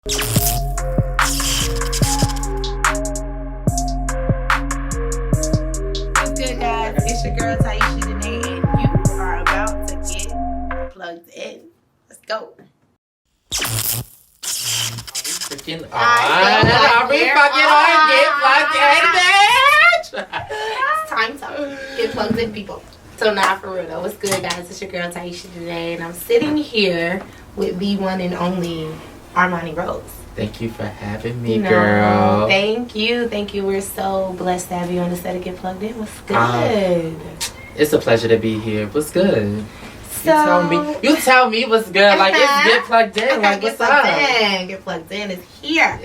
What's good, guys? It's your girl Taisha Danae, and you are about to get plugged in. Let's go. Freaking on. Are we fucking on? Get plugged in, bitch! It's time to get plugged in, people. So now for real though, what's good, guys? It's your girl Taisha Danae, and I'm sitting here with the one and only Armani Rose. Thank you for having me, girl. Thank you. We're so blessed to have you on the set of Get Plugged In. What's good? It's a pleasure to be here. What's good? So You tell me what's good. Like, it's Get Plugged In. Like, what's up? Get Plugged In is here.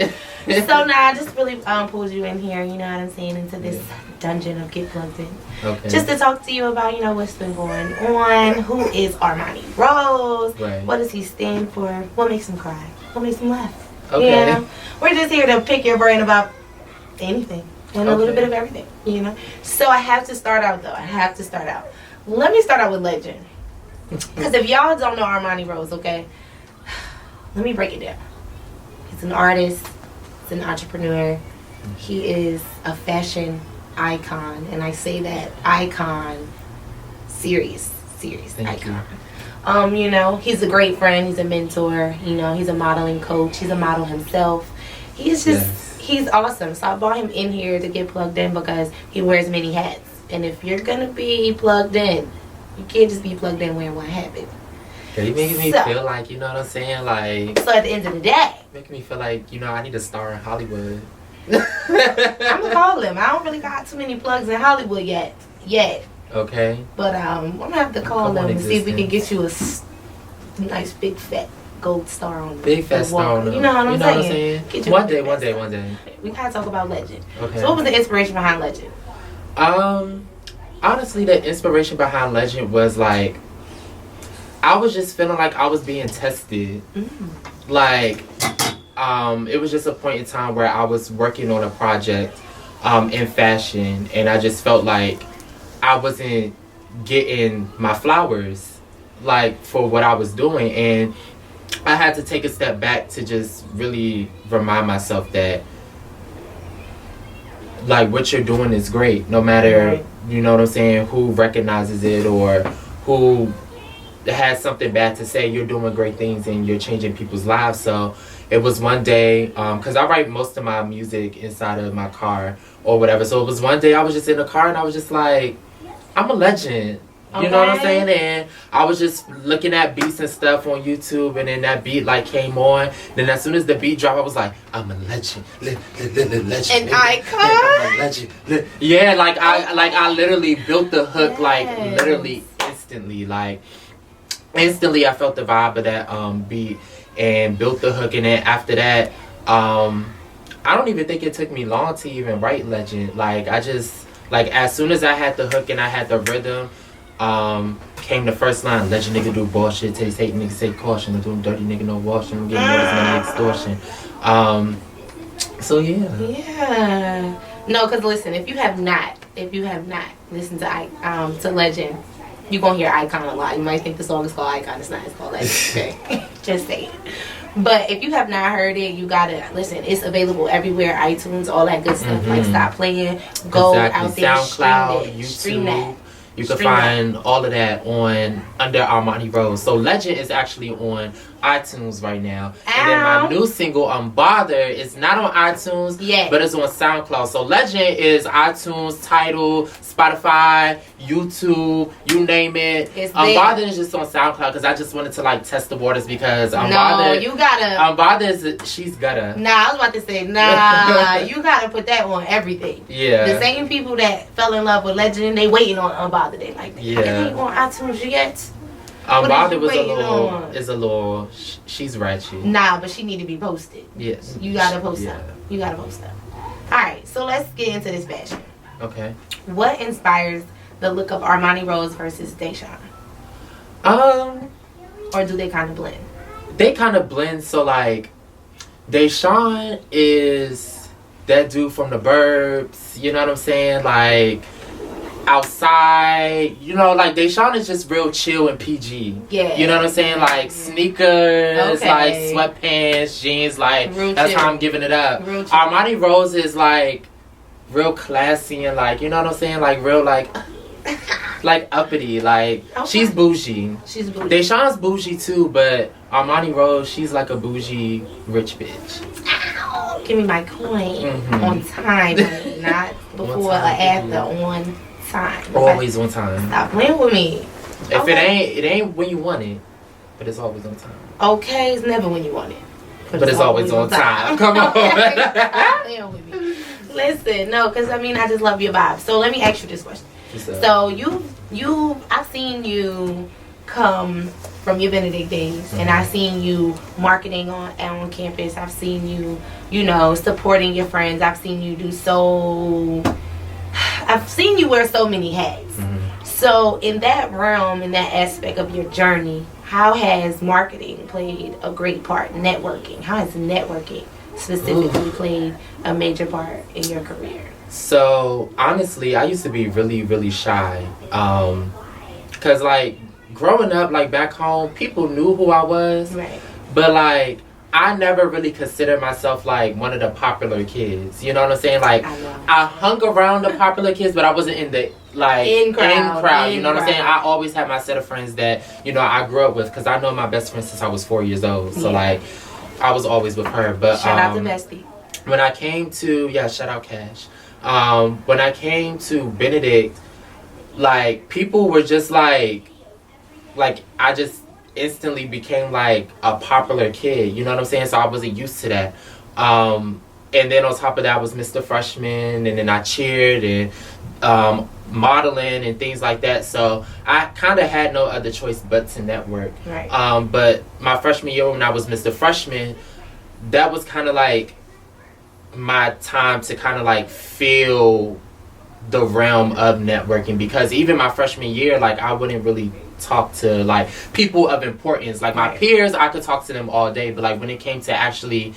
So now I just really pulled you in here, you know what I'm saying, into this dungeon of Get Plugged In. Okay. Just to talk to you about, you know, what's been going on. Who is Armani Rose? Right. What does he stand for? What makes him cry? What makes him laugh? Okay. Yeah. We're just here to pick your brain about anything and a little bit of everything, you know. So I have to start out, though. Let me start out with legend. Because if y'all don't know Armani Rose, okay, let me break it down. He's an artist. He's an entrepreneur. He is a fashion icon. And I say that icon, serious Thank icon. You know, he's a great friend. He's a mentor. You know, he's a modeling coach. He's a model himself. He's just, he's awesome. So I brought him in here to get plugged in because he wears many hats. And if you're going to be plugged in, you can't just be plugged in wearing one hat, baby. You making me feel like, you know what I'm saying? Like, so at the end of the day, making me feel like, you know, I need to star in Hollywood. I'm going to call him. I don't really got too many plugs in Hollywood yet. Okay. But I'm going to have to call them and see if we can get you a nice big fat gold star on Big fat star on them. You know what I'm saying? Get you one day. We gotta talk about Legend. Okay. So what was the inspiration behind Legend? Honestly, the inspiration behind Legend was like, I was just feeling like I was being tested. Like, it was just a point in time where I was working on a project in fashion, and I just felt like I wasn't getting my flowers, like, for what I was doing. And I had to take a step back to just really remind myself that, like, what you're doing is great, no matter, you know what I'm saying, who recognizes it or who has something bad to say. You're doing great things and you're changing people's lives. So it was one day, because I write most of my music inside of my car or whatever. So it was one day I was just in the car and I was just like, I'm a legend. You know what I'm saying? And I was just looking at beats and stuff on YouTube, and then that beat like came on. Then as soon as the beat dropped, I was like, I'm a legend. Legend. An icon? I'm a legend. Yeah, like I literally built the hook like literally instantly. Like instantly I felt the vibe of that beat and built the hook. And then after that, I don't even think it took me long to even write Legend. Like I just, like, as soon as I had the hook and I had the rhythm, came the first line. Legend nigga do bullshit, taste hate, nigga say caution, doing dirty nigga no washing, I'm getting noticed, money extortion. So yeah. No, because listen, if you have not listened to Legend, you're gonna hear Icon a lot. You might think the song is called Icon. It's not. It's called Legend. Okay, just saying. But if you have not heard it, you gotta listen. It's available everywhere, iTunes, all that good stuff. Like, stop playing, go out there, SoundCloud, stream that. You can find all of that under Armani Rose. So Legend is actually on iTunes right now. And then my new single, Bother, is not on iTunes, but it's on SoundCloud. So Legend is iTunes, Tidal, Spotify, YouTube, you name it. Bother is just on SoundCloud because I just wanted to like test the waters because you gotta. Bother is, she's gotta. Nah, I was about to say, you gotta put that on everything. Yeah. The same people that fell in love with Legend, they waiting on Bother. They like, it ain't on iTunes yet. Bother was a little, she's ratchet. Nah, but she need to be posted. Yes. You gotta post them. You gotta post them. Alright, so let's get into this fashion. Okay. What inspires the look of Armani Rose versus Deshaun? Or do they kind of blend? They kind of blend. So like, Deshaun is that dude from the Burbs. You know what I'm saying? Like, outside, you know, like Deshaun is just real chill and PG. Yeah. You know what I'm saying? Like sneakers, like sweatpants, jeans, like real that's chill. how I'm giving it up. Real chill. Armani Rose is like real classy and like, you know what I'm saying? Like real like uppity. Like she's bougie. She's bougie. Deshaun's bougie too, but Armani Rose, she's like a bougie rich bitch. Ow, give me my coin on time, honey, not before or after. On time. Always on time. Stop playing with me. If it ain't when you want it, but it's always on time. Okay, it's never when you want it. But it's always on time. Come on. Stop playing with me. Listen, no, because I mean I just love your vibe. So let me ask you this question. So I've seen you come from your Benedict days, and I've seen you marketing on campus. I've seen you, you know, supporting your friends. I've seen you wear so many hats. So in that realm, in that aspect of your journey, how has marketing played a great part? Networking. How has networking specifically played a major part in your career? So honestly, I used to be really, really shy. Cause like growing up, like back home, people knew who I was. Right. But like I never really considered myself like one of the popular kids. You know what I'm saying? Like I hung around the popular kids, but I wasn't in the like in crowd. You know what I'm saying? I always had my set of friends that, you know, I grew up with, because I know my best friend since I was 4 years old. So like I was always with her. But shout out to Mesty. When I came to shout out Cash. When I came to Benedict, like people were just like I just instantly became like a popular kid, you know what I'm saying? So I wasn't used to that. And then on top of that was Mr. Freshman, and then I cheered and modeling and things like that. So I kind of had no other choice but to network. Right. But my freshman year when I was Mr. Freshman, that was kind of like my time to kind of like feel the realm of networking, because even my freshman year, like I wouldn't really talk to like people of importance. Like my peers, I could talk to them all day, but like when it came to actually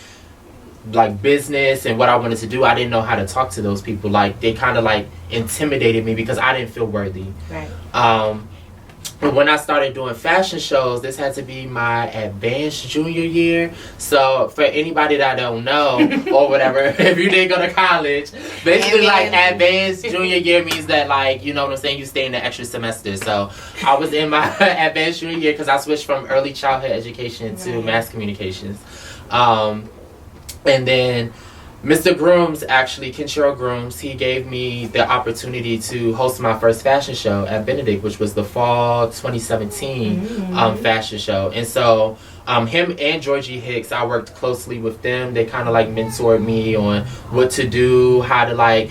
like business and what I wanted to do, I didn't know how to talk to those people. Like they kind of like intimidated me because I didn't feel worthy. Right. But when I started doing fashion shows, this had to be my advanced junior year. So for anybody that don't know or whatever, if you didn't go to college, basically like advanced junior year means that like, you know what I'm saying, you stay in the extra semester. So I was in my advanced junior year because I switched from early childhood education to mass communications. And then Mr. Grooms, actually, Kenshiro Grooms, he gave me the opportunity to host my first fashion show at Benedict, which was the fall 2017 fashion show. And so him and Georgie Hicks, I worked closely with them. They kind of like mentored me on what to do, how to like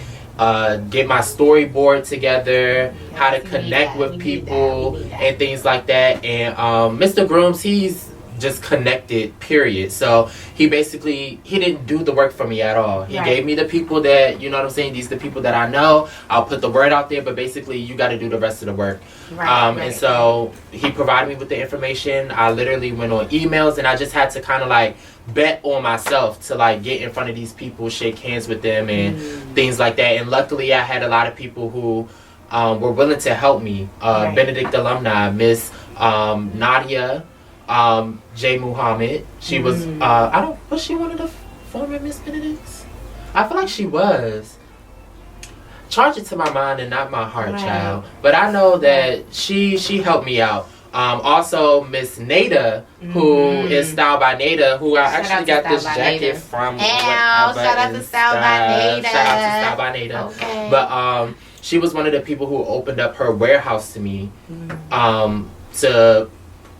get my storyboard together, how to connect with people and things like that. And Mr. Grooms, he's just connected, period. So he didn't do the work for me at all. He gave me the people that, you know what I'm saying, these are the people that I know. I'll put the word out there, but basically you got to do the rest of the work. And so he provided me with the information. I literally went on emails, and I just had to kind of like bet on myself to like get in front of these people, shake hands with them and things like that. And luckily I had a lot of people who were willing to help me. Benedict alumni, Miss Nadia J. Muhammad. She was was she one of the former Miss Benedicts? I feel like she was. Charge it to my mind and not my heart, child. But I know that she helped me out. Also Miss Nada, who is Style by Nada, who I actually got this jacket from. Shout out to Style by Nada. Shout out to Style by Nada. Okay. But she was one of the people who opened up her warehouse to me to,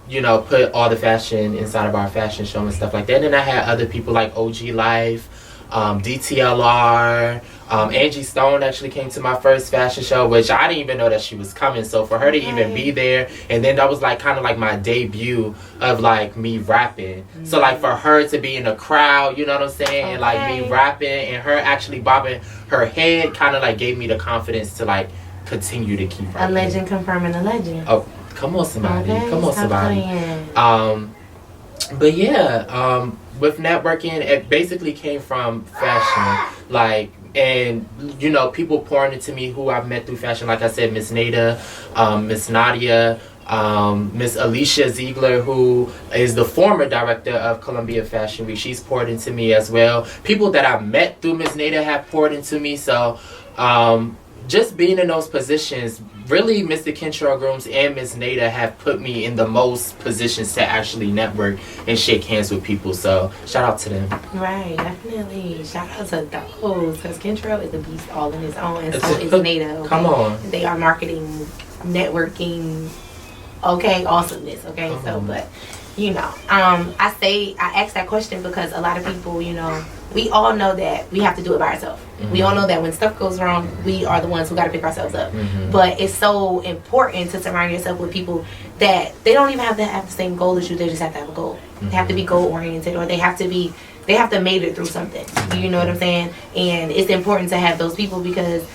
you know, put all the fashion inside of our fashion show and stuff like that. And then I had other people like OG Life, DTLR, Angie Stone actually came to my first fashion show, which I didn't even know that she was coming. So for her to even be there, and then that was like kind of like my debut of like me rapping. So like for her to be in the crowd, you know what I'm saying, and like me rapping and her actually bobbing her head kind of like gave me the confidence to like continue to keep rapping. A legend confirming a legend. Oh, come on somebody. Come on somebody. But yeah, with networking, it basically came from fashion. Like and you know, people pouring into me who I've met through fashion. Like I said, Miss Nada, Miss Nadia, Miss Alicia Ziegler, who is the former director of Columbia Fashion Week. She's poured into me as well. People that I've met through Miss Nada have poured into me. So just being in those positions, really, Mr. Kentrell Grooms and Miss Nada have put me in the most positions to actually network and shake hands with people. So shout out to them. Right, definitely. Shout out to those, because Kentrell is a beast all in his own, and so is Nada. Okay? Come on. They are marketing, networking, okay, awesomeness. Okay, so but you know, I ask that question because a lot of people, you know, we all know that we have to do it by ourselves. We all know that when stuff goes wrong, we are the ones who got to pick ourselves up. But it's so important to surround yourself with people that they don't even have to have the same goal as you. They just have to have a goal. They have to be goal oriented, or they have to made it through something. You know what I'm saying? And it's important to have those people because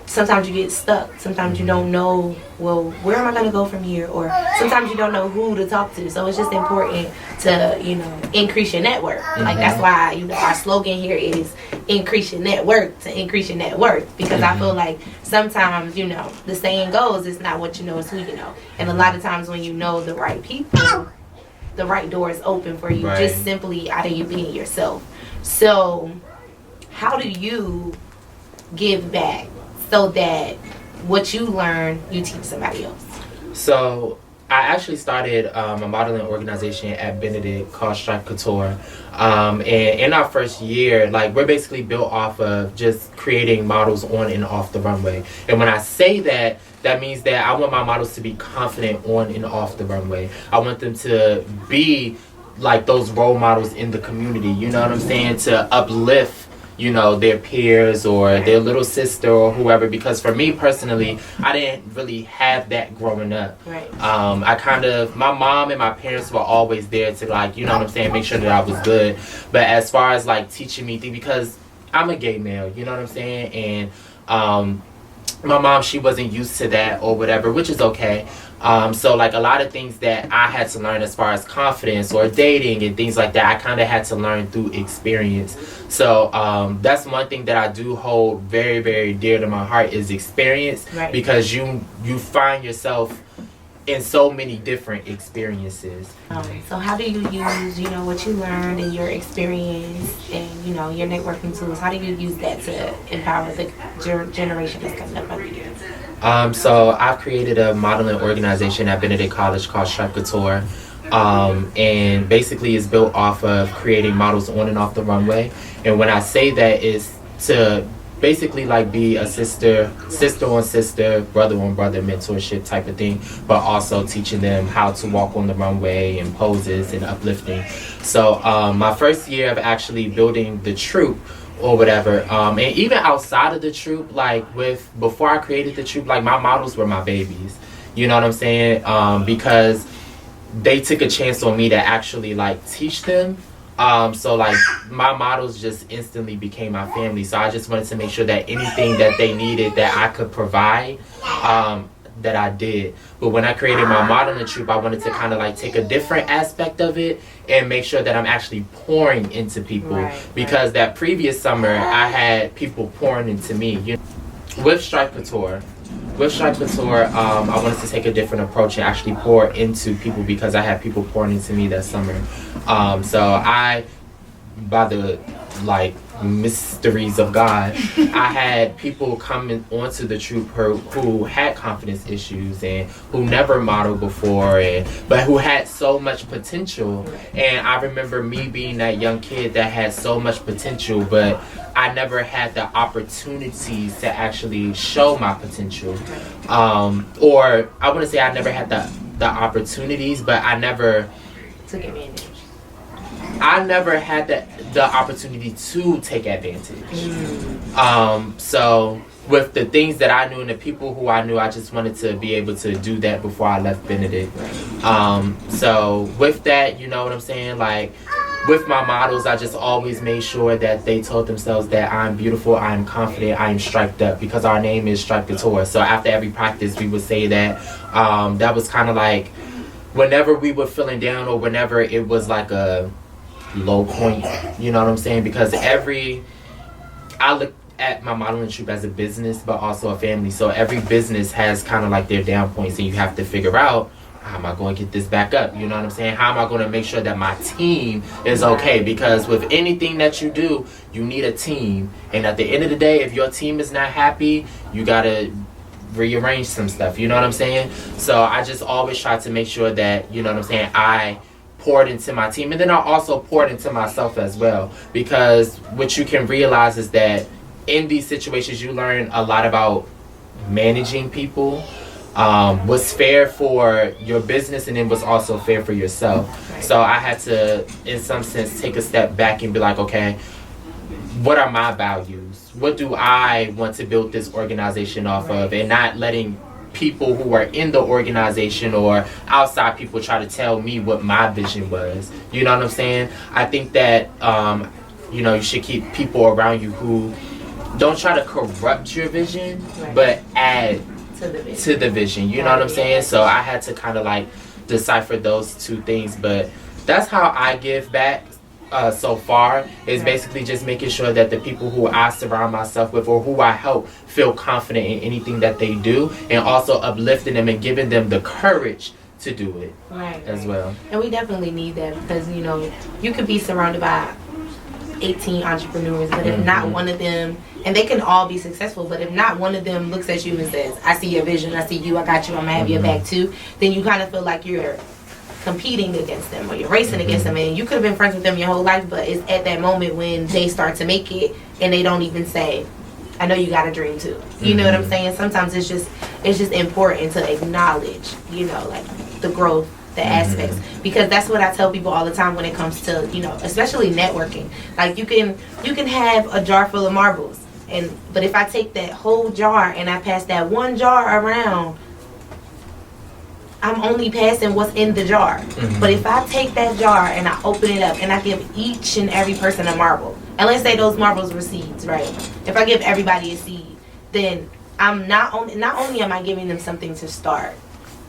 sometimes you get stuck. Sometimes you don't know, well, where am I going to go from here? Or sometimes you don't know who to talk to. So it's just important to, you know, increase your network. Like, that's why, you know, our slogan here is increase your network to increase your net worth. Because I feel like sometimes, you know, the saying goes, it's not what you know, it's who you know. And a lot of times when you know the right people, the right doors open for you, just simply out of you being yourself. So how do you give back so that what you learn, you teach somebody else? So I actually started a modeling organization at Benedict called Stripe Couture. And in our first year, like, we're basically built off of just creating models on and off the runway. And when I say that, that means that I want my models to be confident on and off the runway. I want them to be like those role models in the community, you know what I'm saying? To uplift, you know, their peers or their little sister or whoever, because for me personally, I didn't really have that growing up. My mom and my parents were always there to, like, you know what I'm saying, make sure that I was good. But as far as like teaching me things, because I'm a gay male, you know what I'm saying, and my mom, she wasn't used to that or whatever, which is okay. So like a lot of things that I had to learn as far as confidence or dating and things like that, I kind of had to learn through experience. So that's one thing that I do hold very, very dear to my heart is experience, because you find yourself in so many different experiences. So how do you use, you know, what you learned and your experience and, you know, your networking tools? How do you use that to empower the generation that's coming up under you? So I've created a modeling organization at Benedict College called Stripe Couture. And basically it's built off of creating models on and off the runway. And when I say that, is to basically like be a sister on sister, brother on brother mentorship type of thing, but also teaching them how to walk on the runway and poses and uplifting. So my first year of actually building the troupe or whatever, and even outside of the troupe, like before I created the troupe, like my models were my babies, you know what I'm saying, because they took a chance on me to actually like teach them. So like my models just instantly became my family. So I just wanted to make sure that anything that they needed that I could provide, that I did. But when I created my modeling troupe, I wanted to kind of like take a different aspect of it and make sure that I'm actually pouring into people. Because that previous summer I had people pouring into me. You know? With Stripe Couture, I wanted to take a different approach and actually pour into people, because I had people pouring into me that summer. So I, by the like mysteries of God, I had people coming onto the troupe who had confidence issues and who never modeled before, but who had so much potential. And I remember me being that young kid that had so much potential, but I never had the opportunities to actually show my potential. Or I wouldn't say I never had the opportunities, but I never took advantage. I never had the opportunity to take advantage. So with the things that I knew and the people who I knew, I just wanted to be able to do that before I left Benedict. So with that, you know what I'm saying? Like with my models, I just always made sure that they told themselves that I'm beautiful, I'm confident, I'm striped up, because our name is Stripe Couture. So after every practice, we would say that. That was kind of like whenever we were feeling down or whenever it was like a low point, you know what I'm saying? Because I at my modeling troupe as a business, but also a family. So every business has kind of like their down points, and you have to figure out, how am I going to get this back up? You know what I'm saying? How am I going to make sure that my team is okay? Because with anything that you do, you need a team. And at the end of the day, if your team is not happy, you got to rearrange some stuff. You know what I'm saying? So I just always try to make sure that, you know what I'm saying, I poured into my team, and then I also poured into myself as well, because what you can realize is that in these situations you learn a lot about managing people, what's fair for your business, and then what's also fair for yourself. So I had to, in some sense, take a step back and be like, okay, what are my values? What do I want to build this organization off of? And not letting people who are in the organization or outside people try to tell me what my vision was. You know what I'm saying? I think that, you know, you should keep people around you who don't try to corrupt your vision, but add to the vision. You know what I'm saying? So I had to kind of like decipher those two things. But that's how I give back so far, is basically just making sure that the people who I surround myself with or who I help feel confident in anything that they do, and also uplifting them and giving them the courage to do it as well. And we definitely need that, because, you know, you could be surrounded by 18 entrepreneurs, but if not one of them, and they can all be successful, but if not one of them looks at you and says, I see your vision, I see you, I got you, I'm gonna have your back too, then you kind of feel like you're competing against them, or you're racing against them, and you could have been friends with them your whole life, but it's at that moment when they start to make it and they don't even say, I know you got a dream too. You know what I'm saying? Sometimes it's just important to acknowledge, you know, like the growth, the aspects, because that's what I tell people all the time when it comes to, you know, especially networking. Like you can have a jar full of marbles, but if I take that whole jar and I pass that one jar around, I'm only passing what's in the jar. But if I take that jar and I open it up and I give each and every person a marble, and let's say those marbles were seeds, right? If I give everybody a seed, then I'm not only am I giving them something to start,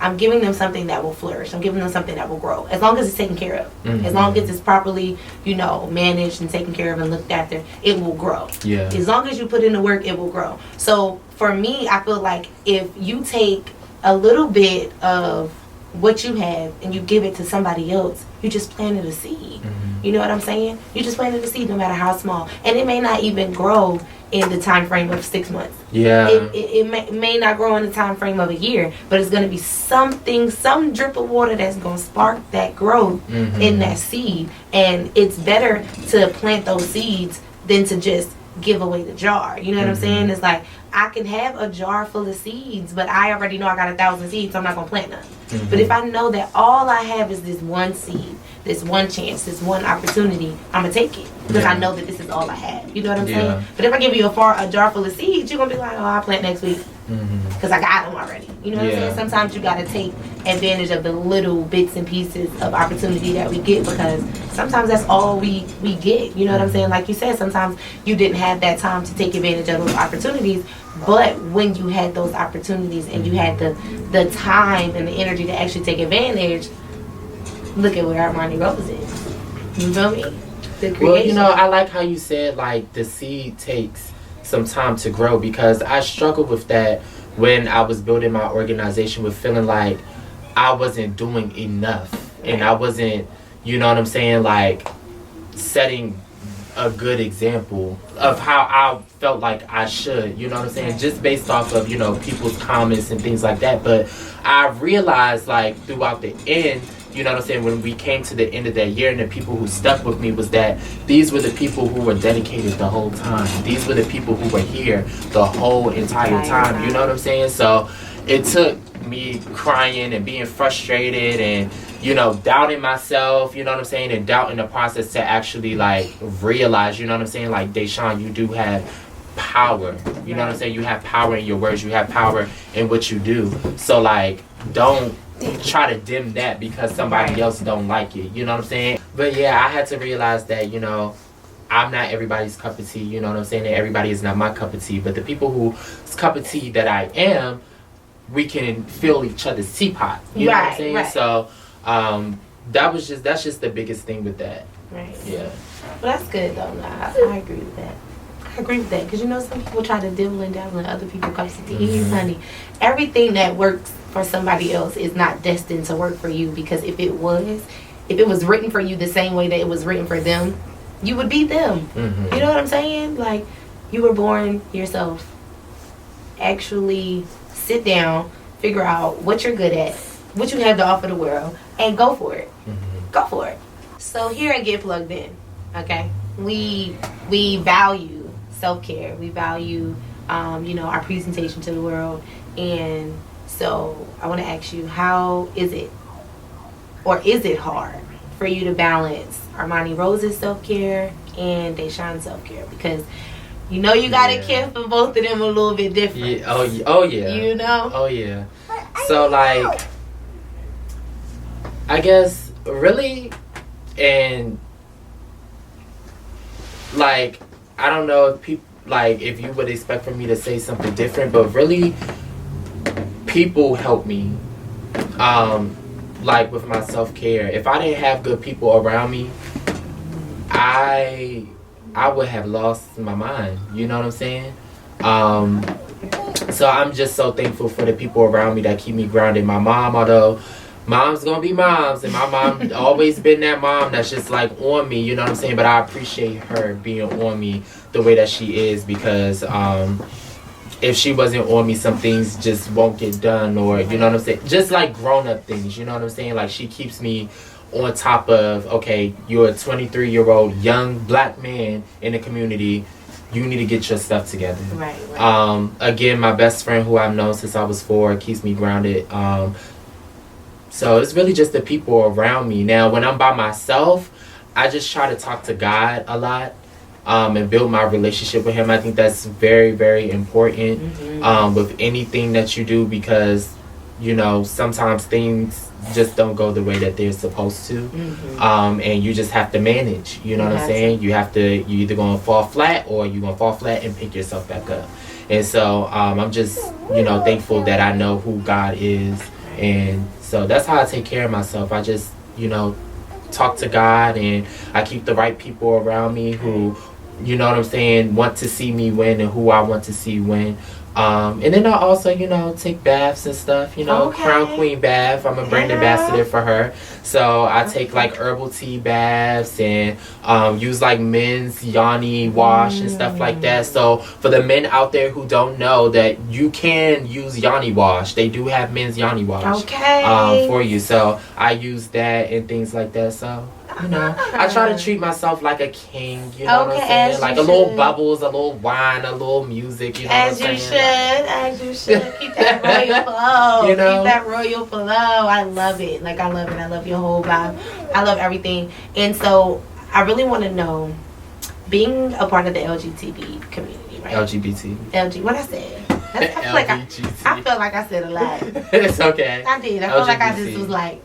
I'm giving them something that will flourish. I'm giving them something that will grow, as long as it's taken care of. As long as it's properly, you know, managed and taken care of and looked after, it will grow. As long as you put in the work, it will grow. So for me, I feel like if you take a little bit of what you have and you give it to somebody else, you just planted a seed. You know what I'm saying? You just planted a seed, no matter how small, and it may not even grow in the time frame of 6 months. It may not grow in the time frame of a year, but it's going to be something, some drip of water that's going to spark that growth in that seed. And it's better to plant those seeds than to just give away the jar. You know what I'm saying? It's like, I can have a jar full of seeds, but I already know I got 1,000 seeds, so I'm not going to plant none. But if I know that all I have is this one seed, this one chance, this one opportunity, I'm going to take it, because I know that this is all I have. You know what I'm saying? But if I give you a jar full of seeds, you're going to be like, oh, I'll plant next week, because I got them already. You know what I'm saying? Sometimes you got to take advantage of the little bits and pieces of opportunity that we get, because sometimes that's all we get. You know what I'm saying? Like you said, sometimes you didn't have that time to take advantage of those opportunities, but when you had those opportunities and you had the time and the energy to actually take advantage, look at where Armani Rose is. You feel me? The creation. Well, you know, I like how you said, like, the seed takes some time to grow, because I struggled with that when I was building my organization, with feeling like I wasn't doing enough, and I wasn't, you know what I'm saying, like, setting a good example of how I felt like I should, you know what I'm saying, just based off of, you know, people's comments and things like that. But I realized, like, throughout the end, you know what I'm saying, when we came to the end of that year, and the people who stuck with me, was that these were the people who were dedicated the whole time. These were the people who were here the whole entire time, you know what I'm saying? So it took me crying and being frustrated and, you know, doubting myself, you know what I'm saying, and doubting the process to actually, like, realize, you know what I'm saying, like, Deshaun, you do have power, you know what I'm saying, you have power in your words, you have power in what you do. So, like, don't try to dim that because somebody else don't like it, you know what I'm saying? But yeah, I had to realize that, you know, I'm not everybody's cup of tea, you know what I'm saying, and everybody is not my cup of tea, but the people whose cup of tea that I am, we can fill each other's teapot, you know what I'm saying? So that's just the biggest thing with that. Yeah. Well, that's good though. I agree with that. agree with that, because some people try to dibble and dabble in other people's cups of tea. Honey, everything that works for somebody else is not destined to work for you, because if it was written for you the same way that it was written for them, you would be them. You know what I'm saying? Like, you were born yourself. Actually sit down, figure out what you're good at, what you have to offer the world, and go for it. Go for it. So here at Get Plugged In, okay, we value self-care. We value our presentation to the world. And so I want to ask you, how is it, or is it hard for you to balance Armani Rose's self-care and Deshawn's self-care? Because you gotta care for both of them a little bit different. Yeah. Oh yeah. Oh yeah. So like, I guess really, and like, I don't know if people, like, if you would expect for me to say something different, but really, people help me. Like with my self-care. If I didn't have good people around me, I would have lost my mind. You know what I'm saying? So I'm just so thankful for the people around me that keep me grounded. My mom, although moms gonna be moms, and my mom always been that mom that's just like on me, you know what I'm saying? But I appreciate her being on me the way that she is, because if she wasn't on me, some things just won't get done, or you know what I'm saying? Just like grown-up things, you know what I'm saying? Like, she keeps me on top of, okay, you're a 23-year-old young black man in the community, you need to get your stuff together. Right. Again, my best friend, who I've known since I was 4, keeps me grounded. So it's really just the people around me. Now, when I'm by myself, I just try to talk to God a lot, and build my relationship with Him. I think that's very, very important with anything that you do, because sometimes things just don't go the way that they're supposed to, and you just have to manage. You know what I'm saying? You either gonna fall flat, or you're gonna fall flat and pick yourself back up. And so I'm just thankful that I know who God is, and so that's how I take care of myself. I just talk to God, and I keep the right people around me who, you know what I'm saying, want to see me win, and who I want to see win. And then I also, take baths and stuff, Crown Queen bath. I'm a brand ambassador for her. So I take like herbal tea baths, and use like men's yoni wash and stuff like that. So for the men out there who don't know that you can use yoni wash, they do have men's yoni wash for you. So I use that and things like that. So I try to treat myself like a king, you know what I'm saying? Like a little bubbles, a little wine, a little music, you know what I'm saying? As you should. Keep that royal flow. Keep that royal flow. I love it. Like, I love it. I love your whole vibe. I love everything. And so I really want to know, being a part of the LGBT community, right? LGBT. What I said? I felt like I said a lot. It's okay. I did. I felt like I just was like,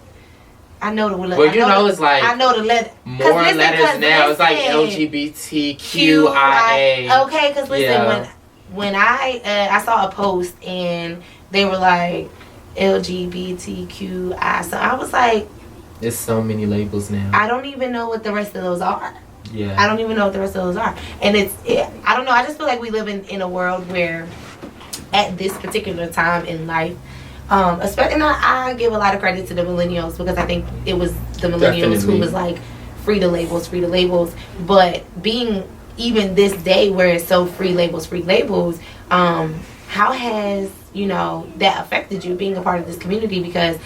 I know the letter. Well, it's like, I know the letter. More letters now. It's like LGBTQIA. Okay, because listen, when I saw a post and they were like LGBTQI, so I was like, there's so many labels now. I don't even know what the rest of those are. Yeah. I don't even know what the rest of those are. And I don't know. I just feel like we live in a world where, at this particular time in life, especially, and I give a lot of credit to the millennials, because I think it was the millennials who was like, free the labels. But being even this day where it's so free labels, how has that affected you, being a part of this community? Because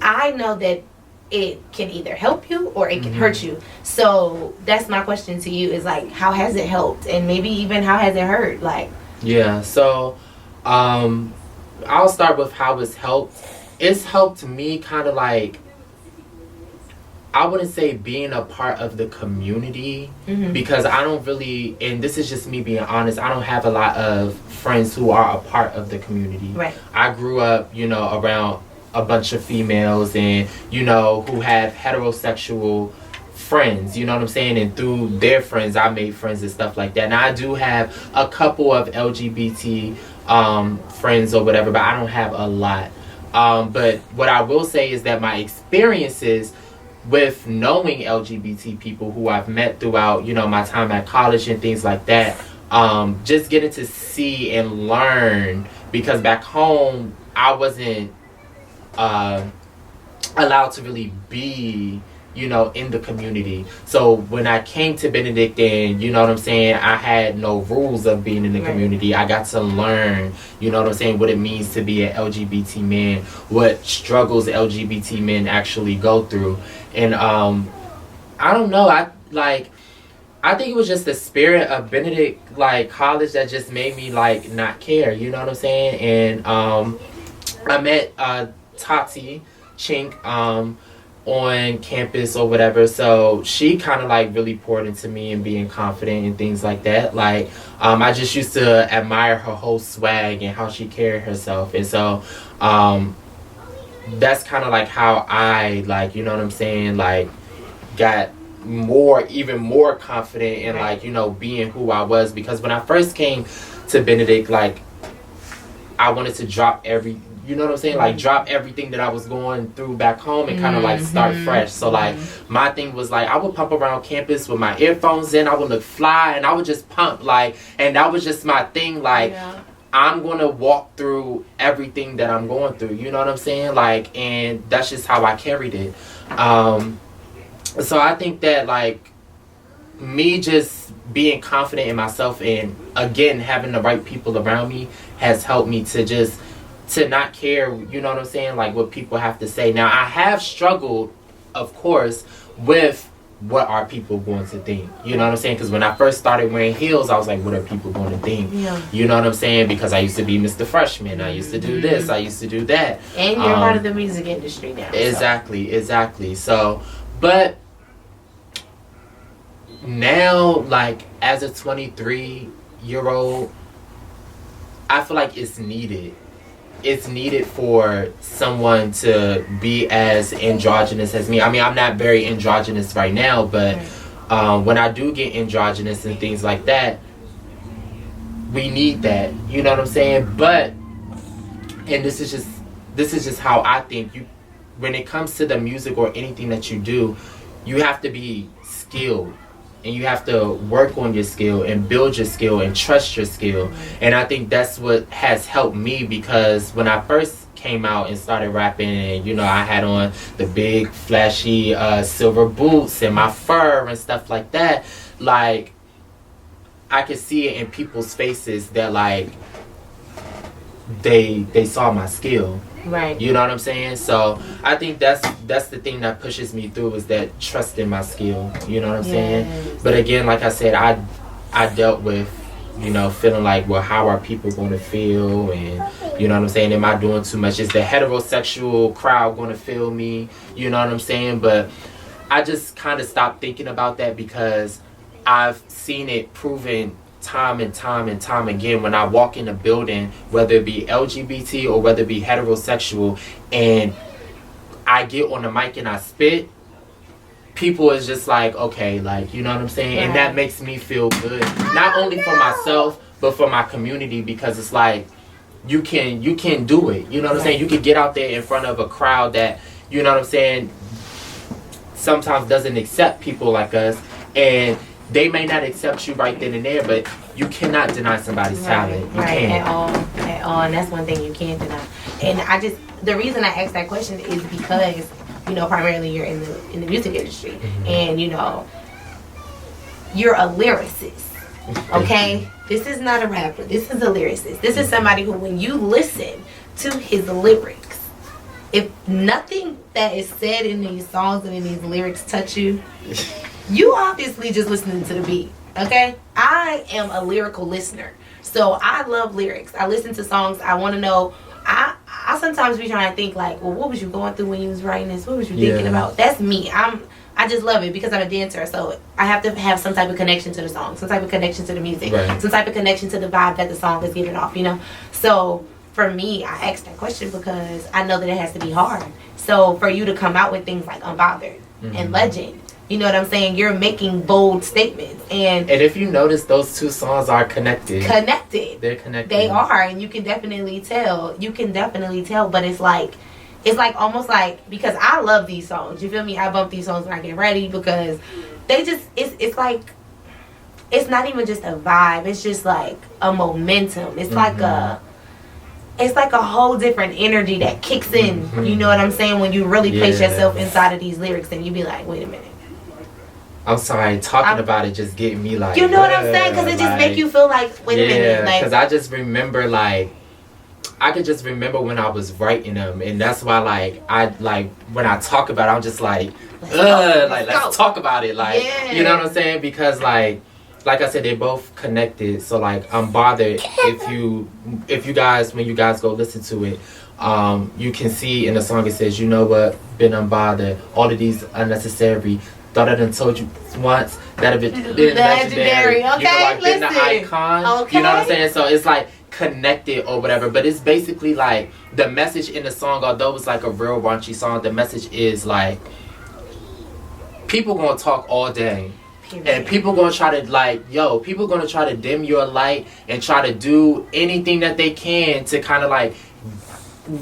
I know that it can either help you or it can hurt you. So that's my question to you, is like, how has it helped, and maybe even how has it hurt? Like, so I'll start with how it's helped. It's helped me kind of like, I wouldn't say being a part of the community, because I don't really, and this is just me being honest, I don't have a lot of friends who are a part of the community. Right. I grew up, around a bunch of females, and, who have heterosexual friends, you know what I'm saying? And through their friends, I made friends and stuff like that. Now, I do have a couple of LGBT friends or whatever, but I don't have a lot. But what I will say is that my experiences with knowing LGBT people who I've met throughout, my time at college and things like that, just getting to see and learn, because back home I wasn't allowed to really be, you know, in the community. So when I came to Benedict, and you know what I'm saying, I had no rules of being in the community. I got to learn, you know what I'm saying, what it means to be an LGBT man, what struggles LGBT men actually go through. And I don't know, I think it was just the spirit of Benedict, like, college, that just made me, like, not care, you know what I'm saying? And I met Tati Chink on campus or whatever, so she kind of, like, really poured into me and being confident and things like that. Like, I just used to admire her whole swag and how she carried herself. And so that's kind of like how I, like, you know what I'm saying, like, got even more confident in, like, you know, being who I was. Because when I first came to Benedict, like, I wanted to drop you know what I'm saying, like, drop everything that I was going through back home and kind of, like, start fresh. So, like, my thing was, like, I would pump around campus with my earphones in, I would look fly, and I would just pump, like, and that was just my thing, like, I'm going to walk through everything that I'm going through, you know what I'm saying, like, and that's just how I carried it. So I think that, like, me just being confident in myself and, again, having the right people around me has helped me to not care, you know what I'm saying, like, what people have to say. Now, I have struggled, of course, with what are people going to think, you know what I'm saying, because when I first started wearing heels, I was like, what are people going to think, you know what I'm saying, because I used to be Mr. Freshman, I used to do this, I used to do that. And you're part of the music industry now. Exactly. So, but now, like, as a 23-year-old, I feel like it's needed. It's needed for someone to be as androgynous as me. I mean, I'm not very androgynous right now, but when I do get androgynous and things like that, we need that. You know what I'm saying? But, and this is just how I think. When it comes to the music or anything that you do, you have to be skilled. And you have to work on your skill and build your skill and trust your skill. And I think that's what has helped me, because when I first came out and started rapping, and, you know, I had on the big flashy silver boots and my fur and stuff like that, like, I could see it in people's faces that, like, they saw my skill. Right. You know what I'm saying? So I think that's the thing that pushes me through, is that trust in my skill. You know what I'm saying? But again, like I said, I dealt with, you know, feeling like, well, how are people going to feel? And, you know what I'm saying, am I doing too much? Is the heterosexual crowd going to feel me? You know what I'm saying? But I just kind of stopped thinking about that, because I've seen it proven time and time again when I walk in a building, whether it be LGBT or whether it be heterosexual, and I get on the mic and I spit, people is just like, okay, like, you know what I'm saying? And that makes me feel good, not only for myself but for my community, because it's like, you can do it, you know what I'm saying? You can get out there in front of a crowd that, you know what I'm saying, sometimes doesn't accept people like us, and they may not accept you right then and there, but you cannot deny somebody's talent. You can't. At all. And that's one thing you can't deny. And the reason I asked that question is because, you know, primarily you're in the music industry, and, you know, you're a lyricist. Okay? This is not a rapper. This is a lyricist. This is somebody who, when you listen to his lyrics, if nothing that is said in these songs and in these lyrics touch you, you obviously just listening to the beat, okay? I am a lyrical listener, so I love lyrics. I listen to songs. I want to know. I sometimes be trying to think, like, well, what was you going through when you was writing this? What was you thinking about? That's me. I just love it because I'm a dancer, so I have to have some type of connection to the song, some type of connection to the music, some type of connection to the vibe that the song is giving off, you know? So for me, I asked that question because I know that it has to be hard. So for you to come out with things like Unbothered and Legend, you know what I'm saying? You're making bold statements. And if you notice, those two songs are connected. They're connected. They are, and you can definitely tell. But it's like almost like, because I love these songs. You feel me? I bump these songs when I get ready because they just, it's like, it's not even just a vibe. It's just like a momentum. It's like a whole different energy that kicks in. You know what I'm saying? When you really place yourself inside of these lyrics, and you be like, wait a minute. I'm sorry, talking about it just getting me like. You know what I'm saying? Because it just make you feel like, wait a minute. Yeah, because I just remember like, I could just remember when I was writing them, and that's why when I talk about it, I'm just like, let's talk about it, like, you know what I'm saying? Because like I said, they're both connected. So like, I'm bothered if you guys, when you guys go listen to it, you can see in the song it says, you know what, been unbothered, all of these unnecessary. Thought I done told you once that have been legendary. Okay, you know, like been the icon. Okay. You know what I'm saying? So it's like connected or whatever. But it's basically like the message in the song, although it's like a real raunchy song, the message is like people gonna talk all day. And people gonna try to people gonna try to dim your light and try to do anything that they can to kind of like,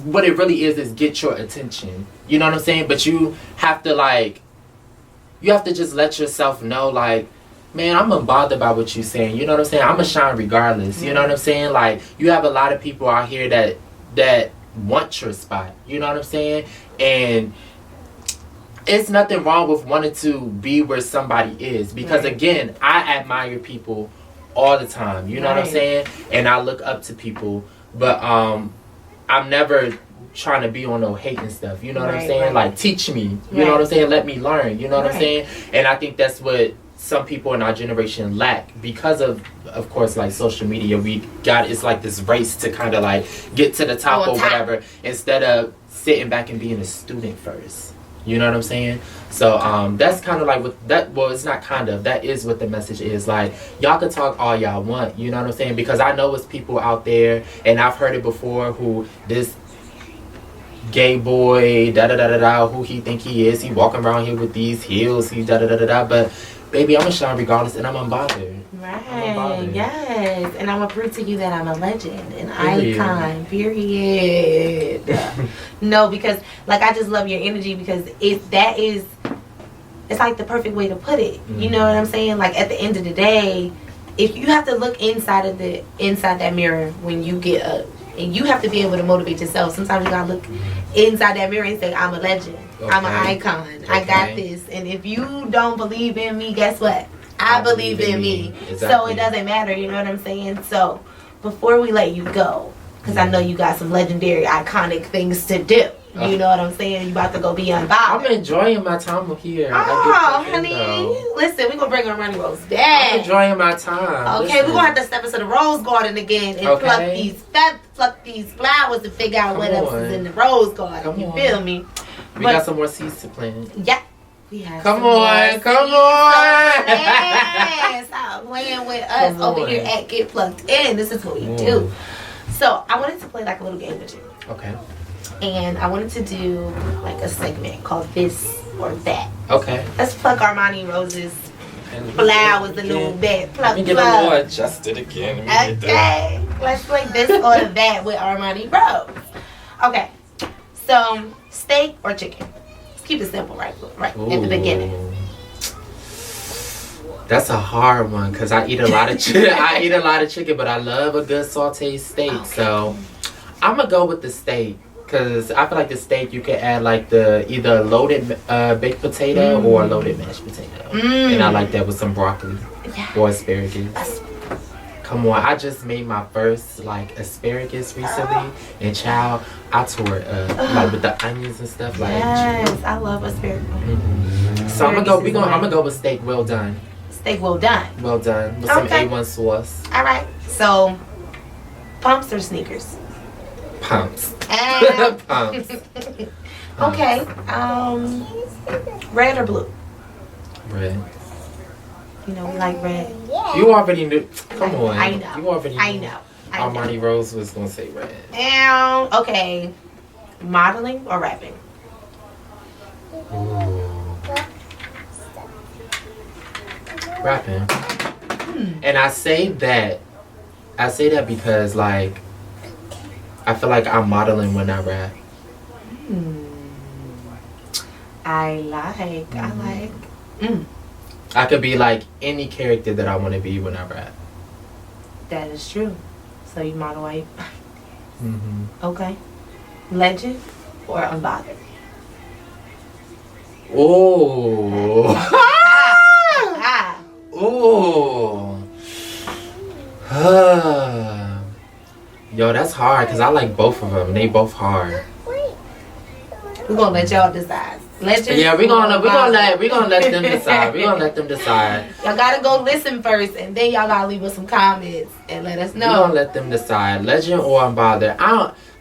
what it really is get your attention. You know what I'm saying? But you have to just let yourself know, like, man, I'm unbothered by what you're saying. You know what I'm saying? I'm going to shine regardless. You know what I'm saying? Like, you have a lot of people out here that want your spot. You know what I'm saying? And it's nothing wrong with wanting to be where somebody is. Because, again, I admire people all the time. You know what I'm saying? And I look up to people. But I'm never trying to be on no hating stuff, you know what I'm saying? Like, teach me, you know what I'm saying? Let me learn, you know what I'm saying? And I think that's what some people in our generation lack because of course, like social media. It's like this race to kind of like get to the top or whatever, instead of sitting back and being a student first. You know what I'm saying? So that's kind of like what that. Well, it's not kind of. That is what the message is. Like, y'all can talk all y'all want. You know what I'm saying? Because I know it's people out there, and I've heard it before, who this gay boy, who he think he is. He walking around here with these heels. He But baby, I'm gonna shine regardless, and I'm unbothered. Right. Yes. And I'm gonna prove to you that I'm a legend, an icon. Period. No, because like I just love your energy, because it's like the perfect way to put it. You know what I'm saying? Like, at the end of the day, if you have to look inside that mirror when you get up, and you have to be able to motivate yourself. Sometimes you gotta look inside that mirror and say, I'm a legend. I'm an icon. I got this. And if you don't believe in me, guess what? I believe in me. Exactly. So it doesn't matter, you know what I'm saying? So before we let you go, because I know you got some legendary, iconic things to do. You know what I'm saying? You about to go be unbothered. I'm enjoying my time here. Oh, honey. Listen, we're going to bring Armani Rose back. I'm enjoying my time. Okay, we're going to have to step into the rose garden again and pluck these flowers to figure out what else is in the rose garden. You feel me? We got some more seeds to plant. Yeah. We have come on. Stop playing with us over here at Get Plugged In. This is what we do. So, I wanted to play like a little game with you. Okay. And I wanted to do like a segment called This or That. Okay. Let's pluck Armani Rose's flowers a little bit. Pluck, Let me get a more adjusted again. Okay. Let's play This or That with Armani Rose. Okay. So, steak or chicken? Let's keep it simple right in the beginning. That's a hard one, because I eat a lot of chicken. But I love a good sauteed steak. Okay. So I'm gonna go with the steak, because I feel like the steak, you can add like the either loaded baked potato or a loaded mashed potato, and I like that with some broccoli or asparagus. Come on, I just made my first like asparagus recently, and child, I tore it up like with the onions and stuff. Like, yes, I love asparagus. So I'm gonna go with steak well done. Steak well done. Well done with some A1 sauce. All right. So, pumps or sneakers? Pumps. Pumps. Okay. Red or blue? Red. You know, we like red. You already knew. Come on. I know. You already knew. I know. Armani Rose was gonna say red. Okay. Modeling or rapping? Ooh. Rapping. And I say that because like I feel like I'm modeling when I rap. I could be like any character that I want to be when I rap. That is true. So you model wife. Okay. Legend or unbothered? Oh. Oh. Yo, that's hard because I like both of them. They both hard. We're gonna let y'all decide. Legend. Yeah, we're gonna let them decide. We're gonna let them decide. Y'all gotta go listen first, and then y'all gotta leave us some comments and let us know. We're gonna let them decide. Legend or unbothered.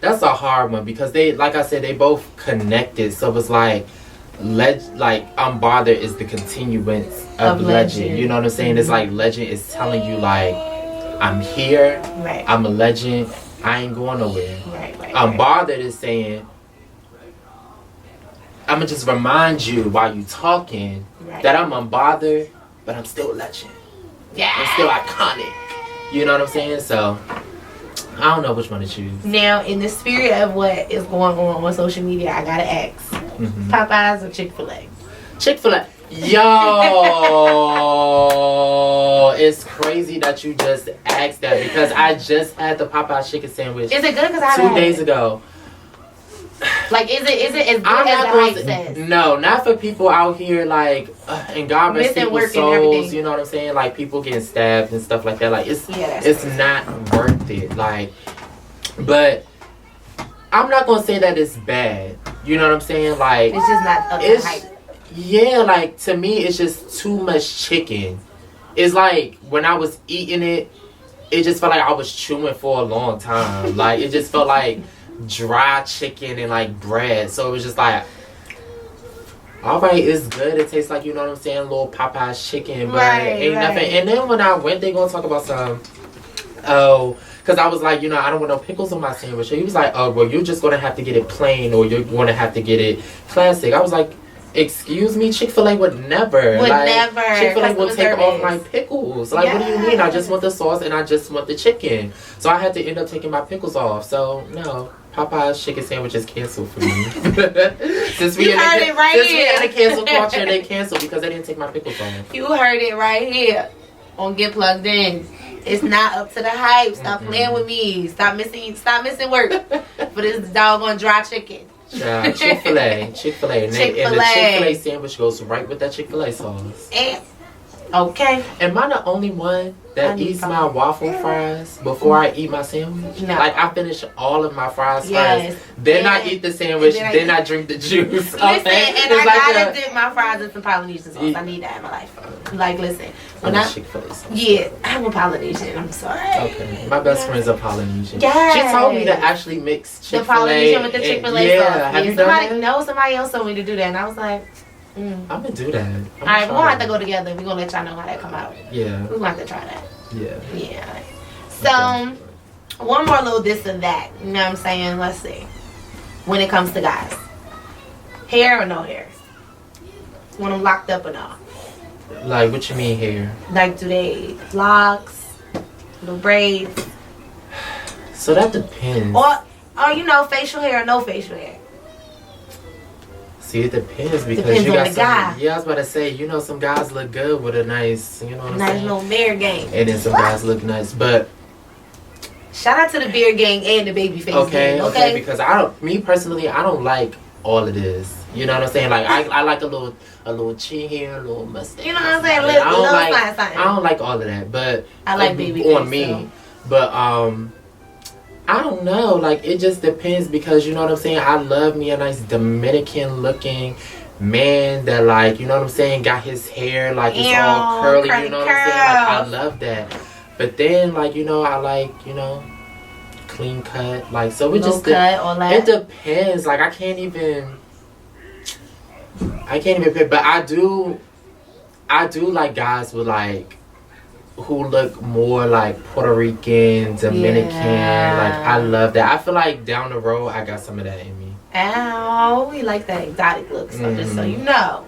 That's a hard one because they, like I said, they both connected. So it's like unbothered is the continuance of legend. You know what I'm saying? It's like legend is telling you like, I'm here. Right. I'm a legend. I ain't going nowhere. Right. Unbothered is saying, I'm gonna just remind you while you talking that I'm unbothered, but I'm still a legend. Yeah. I'm still iconic. You know what I'm saying? So I don't know which one to choose. Now, in the spirit of what is going on social media, I gotta ask: Popeyes or Chick-fil-A? Chick-fil-A. Yo, it's crazy that you just asked that because I just had the Popeyes chicken sandwich. Is it good? Because I 2 days ago. Like, is it as good as the hype says? No, not for people out here like, and God rest people's souls. You know what I'm saying? Like people getting stabbed and stuff like that. Like it's not worth it. Like, but I'm not gonna say that it's bad. You know what I'm saying? Like it's just not up to hype. Yeah, like to me, it's just too much chicken. It's like when I was eating it, it just felt like I was chewing for a long time. Like it just felt like dry chicken and like bread. So it was just like, all right, it's good. It tastes like, you know what I'm saying, little Popeyes chicken, but ain't nothing. And then when I went, they gonna talk about some. Because I was like, you know, I don't want no pickles on my sandwich. So he was like, oh, well, you're just gonna have to get it plain, or you're gonna have to get it classic. I was like, excuse me, Chick-fil-A would never. Chick-fil-A will take off my pickles. Like, what do you mean? I just want the sauce and I just want the chicken. So I had to end up taking my pickles off. So, no. Popeye's chicken sandwich is canceled for me. Since we in a cancel culture, they canceled because they didn't take my pickles off. You heard it right here on Get Plugged In. It's not up to the hype. Stop playing with me. Stop missing work for this doggone dry chicken. Chick-fil-A. And the Chick-fil-A sandwich goes right with that Chick-fil-A sauce. Okay. Am I the only one that eats my waffle fries before I eat my sandwich? No. Like I finish all of my fries first. Then I eat the sandwich. Then I drink the juice. Listen, and I gotta dip my fries in some Polynesian sauce. I need that in my life. Like, listen. When Chick-fil-A sauce. Yeah, I'm a Polynesian. I'm sorry. Okay. My best friend's a Polynesian. Yes. She told me to actually mix Chick-fil-A. The Polynesian with the Chick-fil-A sauce. Have you done that? No, somebody else told me to do that. And I was like, I'm gonna do that. Alright, we're gonna have to go together. We're gonna let y'all know how that come out. Yeah. We're gonna have to try that. Yeah. So, one more little this and that. You know what I'm saying? Let's see. When it comes to guys, hair or no hair? Want them locked up or not? Like, what you mean hair? Like, do they locks, little braids? So that depends. Or you know, facial hair or no facial hair? See, it depends because depends you got on the guy. Yeah, I was about to say, you know, some guys look good with a nice, you know what I'm saying? Nice little beard gang. And then some guys look nice, but shout out to the beard gang and the baby face gang, okay? Because I don't like all of this. You know what I'm saying? Like I like a little chin hair, a little mustache. You know what I'm saying? I don't like all of that, but I like baby on face, me. so. But I don't know. Like, it just depends because, you know what I'm saying? I love me a nice Dominican-looking man that, like, you know what I'm saying? Got his hair, like, it's all curly, you know what I'm saying? Like, I love that. But then, like, you know, I like, you know, clean cut. Like, so it just... It depends. Like, I can't even pick. But I do like guys with, like, who look more like Puerto Rican, Dominican. Like, I love that. I feel like down the road, I got some of that in me. Ow, he like that exotic look. So just so you know,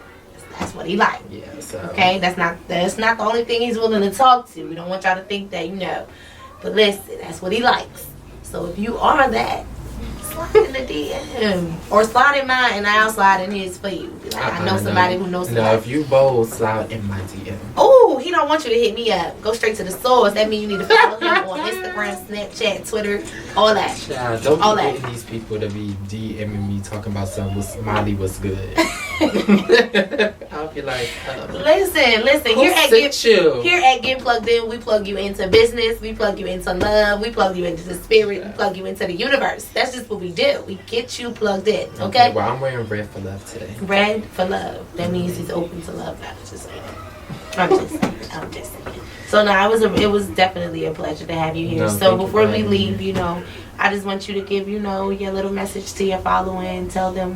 that's what he like. Yeah. So. Okay, that's not the only thing he's willing to talk to. We don't want y'all to think that, you know. But listen, that's what he likes. So if you are that, slide in the DM. Or slide in mine and I'll slide in his for you. Be like, I know somebody who knows somebody. No, if you both slide in my DM. Oh, he don't want you to hit me up. Go straight to the source. That means you need to follow him on Instagram, Snapchat, Twitter, all that. Yeah, don't be getting these people to be DMing me talking about something. Smiley was good. I'll be like, listen. Here at Get Plugged In, we plug you into business, we plug you into love, we plug you into the spirit, we plug you into the universe. That's just what we do. We get you plugged in, okay? Well, I'm wearing red for love today. Red for love. That means he's open to love now. I'm just saying. So now it was definitely a pleasure to have you here. No, so before we leave, I just want you to give, your little message to your following. Tell them,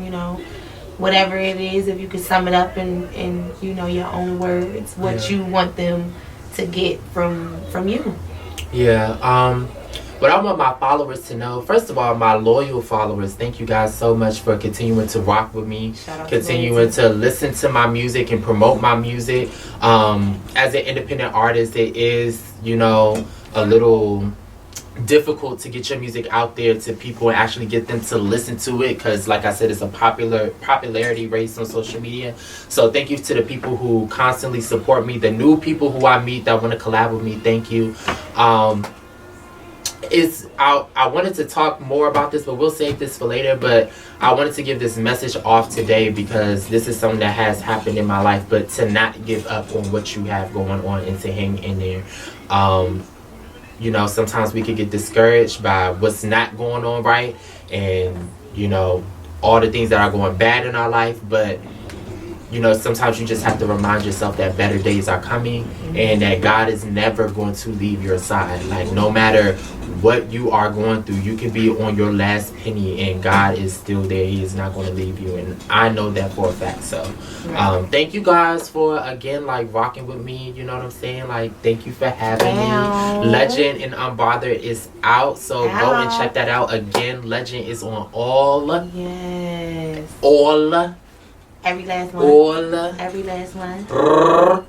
whatever it is, if you could sum it up in your own words, what you want them to get from you. Yeah. What I want my followers to know, first of all, my loyal followers, thank you guys so much for continuing to rock with me, continuing to listen to my music and promote my music. As an independent artist, it is, a little difficult to get your music out there to people and actually get them to listen to it, because like I said, it's a popularity race on social media. So thank you to the people who constantly support me, the new people who I meet that want to collab with me. Thank you. I wanted to talk more about this, but we'll save this for later. But I wanted to give this message off today because this is something that has happened in my life, but to not give up on what you have going on and to hang in there. Sometimes we could get discouraged by what's not going on right and, all the things that are going bad in our life. But, sometimes you just have to remind yourself that better days are coming and that God is never going to leave your side. Like, no matter what you are going through, you can be on your last penny and God is still there. He is not going to leave you. And I know that for a fact. So, thank you guys for, again, rocking with me. You know what I'm saying? Thank you for having me. Legend and Unbothered is out. So go and check that out. Again, Legend is on all. Every last one. Every last one.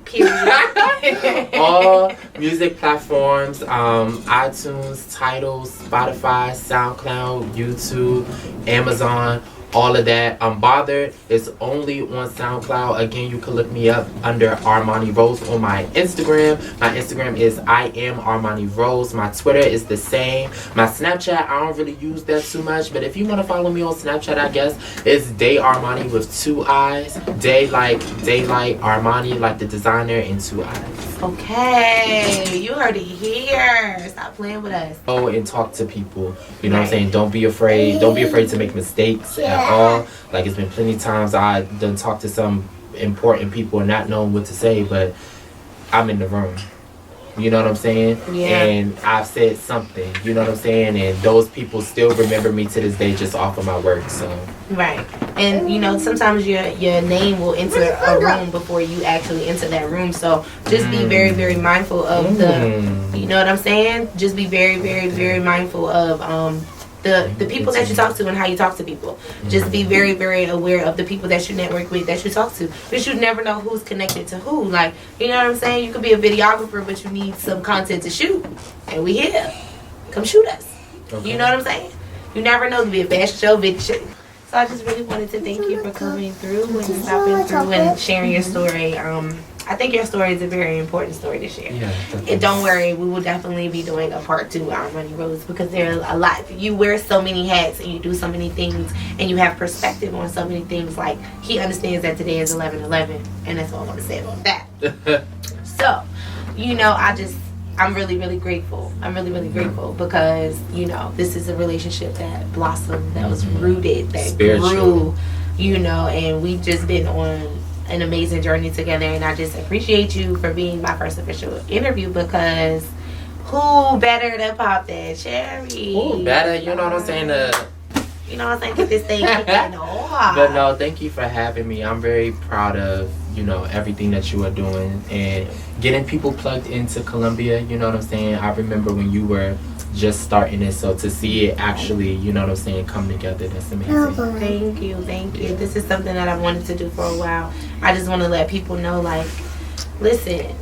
Period. All music platforms, iTunes, Tidal, Spotify, SoundCloud, YouTube, Amazon, all of that. Unbothered is only on SoundCloud. Again, you can look me up under Armani Rose on my Instagram. My Instagram is I am Armani Rose. My Twitter is the same. My Snapchat, I don't really use that too much, but if you want to follow me on Snapchat, I guess it's Day Armani with 2 eyes. Day like daylight, Armani like the designer, and 2 eyes. Okay, you heard it here. Stop playing with us. Go and talk to people. You know what I'm saying? Don't be afraid. Don't be afraid to make mistakes at all. It's been plenty of times I done talked to some important people and not knowing what to say, but I'm in the room. You know what I'm saying? Yeah. And I've said something. You know what I'm saying? And those people still remember me to this day just off of my work. So. Right. And sometimes your name will enter a room before you actually enter that room. So just be very, very mindful of you know what I'm saying? Just be very, very, very mindful of the people that you talk to and how you talk to people. Just be very, very aware of the people that you network with, that you talk to. Because you never know who's connected to who. You know what I'm saying? You could be a videographer, but you need some content to shoot. And we here. Come shoot us. Okay. You know what I'm saying? You never know. It could be a fashion show, video show. So I just really wanted to thank you for coming through and stopping through and sharing your story. I think your story is a very important story to share. Yeah, and don't worry, we will definitely be doing a part 2 on Armani Rose, because there's a lot. You wear so many hats and you do so many things and you have perspective on so many things. He understands that today is 11/11, and that's all I'm gonna say about that. So, I'm really, really grateful. I'm really, really grateful because, this is a relationship that blossomed, that was rooted, that grew, and we've just been on an amazing journey together. And I just appreciate you for being my first official interview, because who better to pop that cherry? Who better, you know what I'm saying? You know what I'm saying? Get this thing kicking off. But no, thank you for having me. I'm very proud of, everything that you are doing and getting people plugged into Columbia. You know what I'm saying? I remember when you were just starting it, so to see it actually, you know what I'm saying, come together, that's amazing. Thank you. This is something that I wanted to do for a while. I just want to let people know, listen,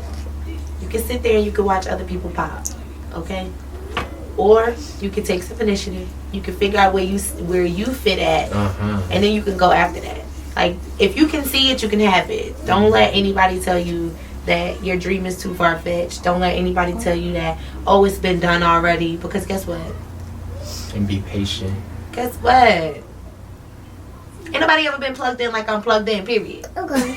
you can sit there and you can watch other people pop, okay? Or you can take some initiative. You can figure out where you fit at, and then you can go after that. Like, if you can see it, you can have it. Don't let anybody tell you that your dream is too far-fetched. Don't let anybody tell you that, oh, it's been done already. Because guess what? And be patient. Guess what? Ain't nobody ever been plugged in like I'm plugged in, period. Okay.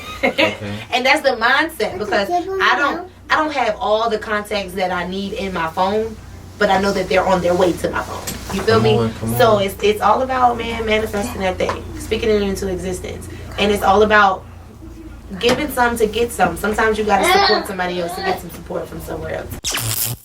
And that's the mindset, because I don't have all the contacts that I need in my phone, but I know that they're on their way to my phone. You feel me? So it's all about, man, manifesting that thing, speaking it into existence. And it's all about giving some to get some. Sometimes you gotta support somebody else to get some support from somewhere else.